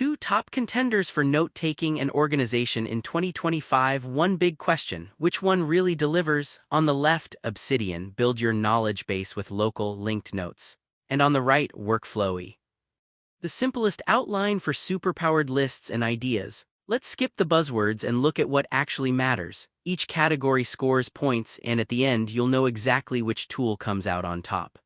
Two top contenders for note-taking and organization in 2025. One big question: which one really delivers? On the left, Obsidian, build your knowledge base with local, linked notes. And on the right, WorkFlowy, the simplest outline for superpowered lists and ideas. Let's skip the buzzwords and look at what actually matters. Each category scores points, and at the end you'll know exactly which tool comes out on top.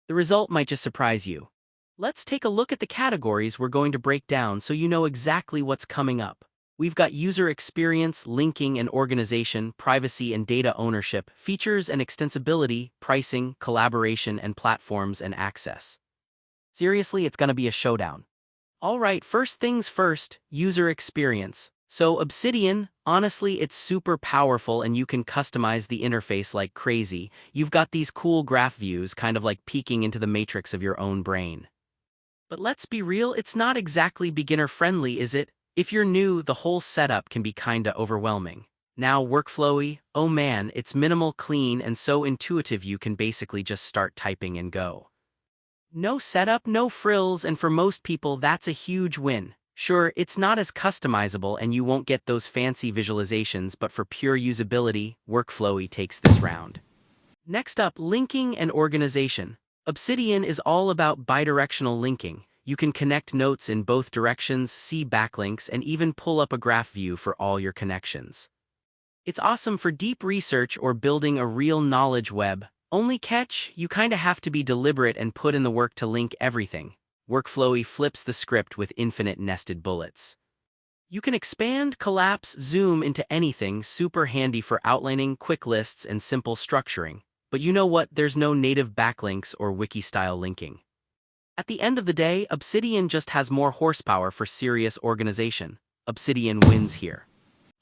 The result might just surprise you. Let's take a look at the categories we're going to break down so you know exactly what's coming up. We've got user experience, linking and organization, privacy and data ownership, features and extensibility, pricing, collaboration and platforms and access. Seriously, it's gonna be a showdown. Alright, first things first, user experience. So Obsidian, honestly, it's super powerful and you can customize the interface like crazy. You've got these cool graph views, kind of like peeking into the matrix of your own brain. But let's be real, it's not exactly beginner-friendly, is it? If you're new, the whole setup can be kinda overwhelming. Now WorkFlowy, oh man, it's minimal, clean, and so intuitive you can basically just start typing and go. No setup, no frills, and for most people that's a huge win. Sure, it's not as customizable and you won't get those fancy visualizations, but for pure usability, WorkFlowy takes this round. Next up, linking and organization. Obsidian is all about bidirectional linking. You can connect notes in both directions, see backlinks, and even pull up a graph view for all your connections. It's awesome for deep research or building a real knowledge web. Only catch, you kinda have to be deliberate and put in the work to link everything. WorkFlowy flips the script with infinite nested bullets. You can expand, collapse, zoom into anything, super handy for outlining, quick lists, and simple structuring. But you know what? There's no native backlinks or wiki-style linking. At the end of the day, Obsidian just has more horsepower for serious organization. Obsidian wins here.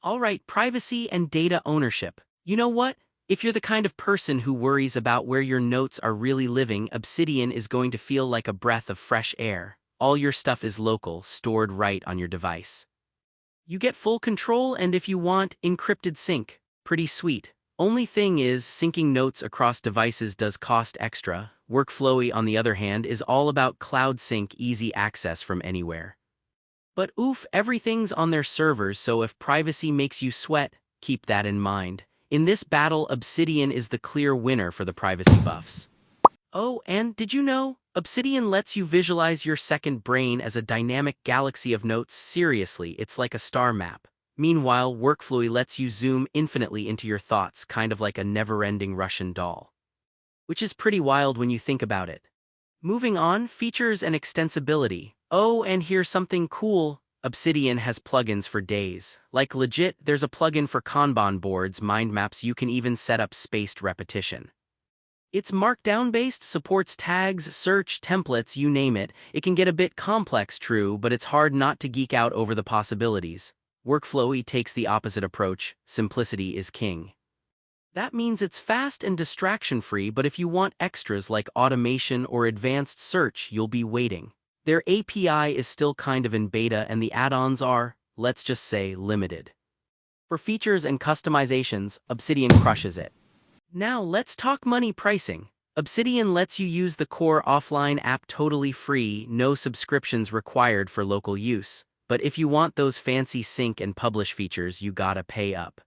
Alright, privacy and data ownership. You know what? If you're the kind of person who worries about where your notes are really living, Obsidian is going to feel like a breath of fresh air. All your stuff is local, stored right on your device. You get full control and, if you want, encrypted sync. Pretty sweet. Only thing is, syncing notes across devices does cost extra. WorkFlowy, on the other hand, is all about cloud sync, easy access from anywhere. But oof, everything's on their servers, so if privacy makes you sweat, keep that in mind. In this battle, Obsidian is the clear winner for the privacy buffs. Oh, and did you know? Obsidian lets you visualize your second brain as a dynamic galaxy of notes. Seriously, it's like a star map. Meanwhile, WorkFlowy lets you zoom infinitely into your thoughts, kind of like a never-ending Russian doll. Which is pretty wild when you think about it. Moving on, features and extensibility. Oh, and here's something cool. Obsidian has plugins for days. Like legit, there's a plugin for Kanban boards, mind maps. You can even set up spaced repetition. It's markdown-based, supports tags, search, templates, you name it. It can get a bit complex, true, but it's hard not to geek out over the possibilities. WorkFlowy takes the opposite approach. Simplicity is king. That means it's fast and distraction-free, but if you want extras like automation or advanced search, you'll be waiting. Their API is still kind of in beta and the add-ons are, let's just say, limited. For features and customizations, Obsidian crushes it. Now let's talk money pricing. Obsidian lets you use the core offline app totally free, no subscriptions required for local use. But if you want those fancy sync and publish features, you gotta pay up.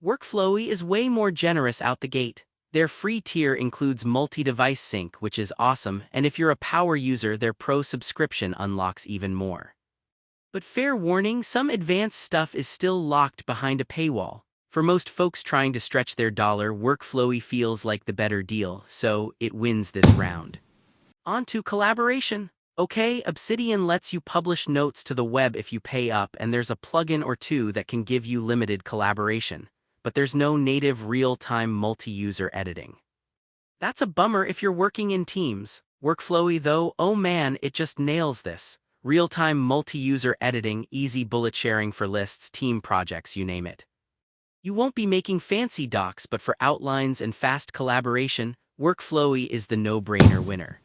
WorkFlowy is way more generous out the gate. Their free tier includes multi-device sync, which is awesome, and if you're a power user, their pro subscription unlocks even more. But fair warning, some advanced stuff is still locked behind a paywall. For most folks trying to stretch their dollar, WorkFlowy feels like the better deal, so it wins this round. On to collaboration. Okay, Obsidian lets you publish notes to the web if you pay up, and there's a plugin or two that can give you limited collaboration. But there's no native real-time multi-user editing. That's a bummer if you're working in teams. WorkFlowy though, oh man, it just nails this. Real-time multi-user editing, easy bullet sharing for lists, team projects, you name it. You won't be making fancy docs, but for outlines and fast collaboration, WorkFlowy is the no-brainer winner.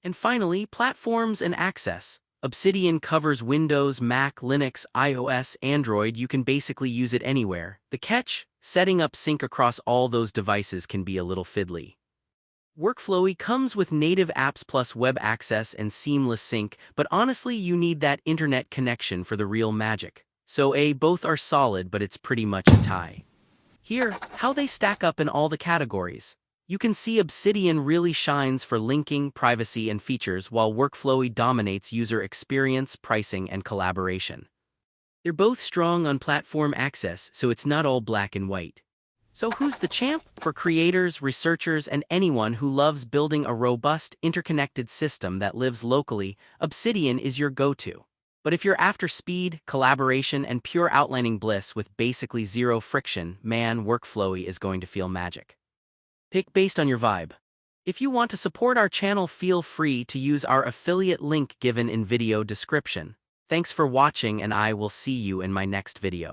And finally, platforms and access. Obsidian covers Windows, Mac, Linux, iOS, Android. You can basically use it anywhere. The catch? Setting up sync across all those devices can be a little fiddly. WorkFlowy comes with native apps plus web access and seamless sync, but honestly you need that internet connection for the real magic. So both are solid, but it's pretty much a tie. Here, how they stack up in all the categories. You can see Obsidian really shines for linking, privacy, and features, while WorkFlowy dominates user experience, pricing, and collaboration. They're both strong on platform access, so it's not all black and white. So who's the champ? For creators, researchers, and anyone who loves building a robust, interconnected system that lives locally, Obsidian is your go-to. But if you're after speed, collaboration, and pure outlining bliss with basically zero friction, man, WorkFlowy is going to feel magic. Pick based on your vibe. If you want to support our channel, feel free to use our affiliate link given in video description. Thanks for watching, and I will see you in my next video.